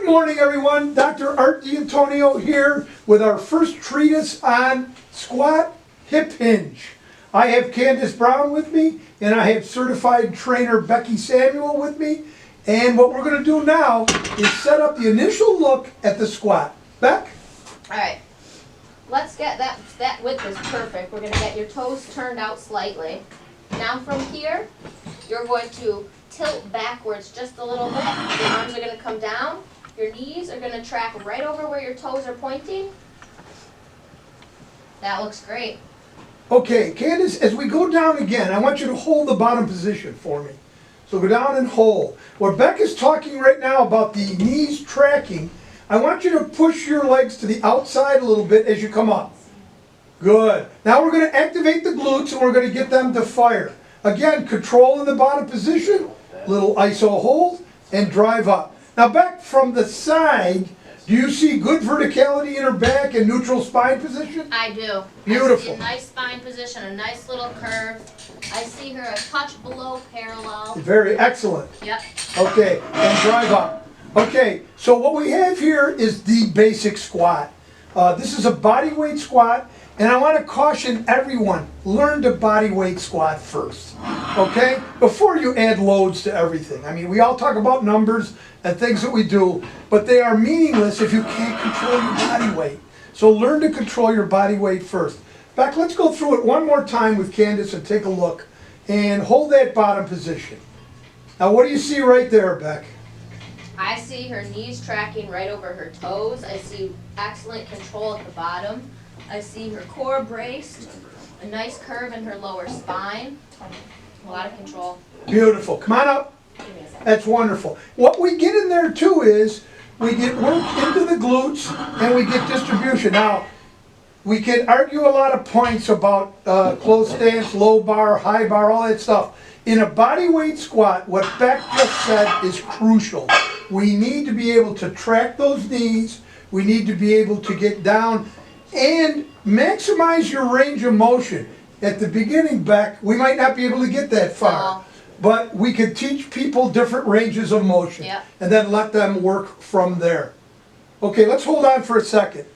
morning, everyone. Dr. Art D'Antonio here with our first treatise on squat hip hinge. I have Candace Brown with me, and I have certified trainer Becky Samuel with me. And what we're going to do now is set up the initial look at the squat. Beck? All right. Let's get that width is perfect. We're going to get your toes turned out slightly. Now from here, you're going to tilt backwards just a little bit. Your arms are going to come down. Your knees are going to track right over where your toes are pointing. That looks great. Okay, Candace, as we go down again, I want you to hold the bottom position for me. So go down and hold. What Beck is talking right now about the knees tracking, I want you to push your legs to the outside a little bit as you come up. Good. Now we're going to activate the glutes and we're going to get them to fire. Again, control in the bottom position, little iso hold, and drive up. Now back from the side, do you see good verticality in her back and neutral spine position? I do. Beautiful. I see a nice spine position, a nice little curve. I see her a touch below parallel. Very excellent. Yep. Okay, and drive up. Okay, so what we have here is the basic squat. This is a body weight squat, and I want to caution everyone, learn to body weight squat first, okay? Before you add loads to everything. I mean, we all talk about numbers and things that we do, but they are meaningless if you can't control your body weight. So learn to control your body weight first. Beck, let's go through it one more time with Candace and take a look. And hold that bottom position. Now what do you see right there, Beck? I see her knees tracking right over her toes. I see excellent control at the bottom. I see her core braced, a nice curve in her lower spine, a lot of control. Beautiful. Come on up. That's wonderful. What we get in there too is we get work into the glutes and we get distribution. Now, we can argue a lot of points about closed stance, low bar, high bar, all that stuff. In a body weight squat, what Beck just said is crucial. We need to be able to track those knees. We need to be able to get down and maximize your range of motion. At the beginning, Beck, we might not be able to get that far. No. But we can teach people different ranges of motion. Yep. And then let them work from there. Okay, let's hold on for a second.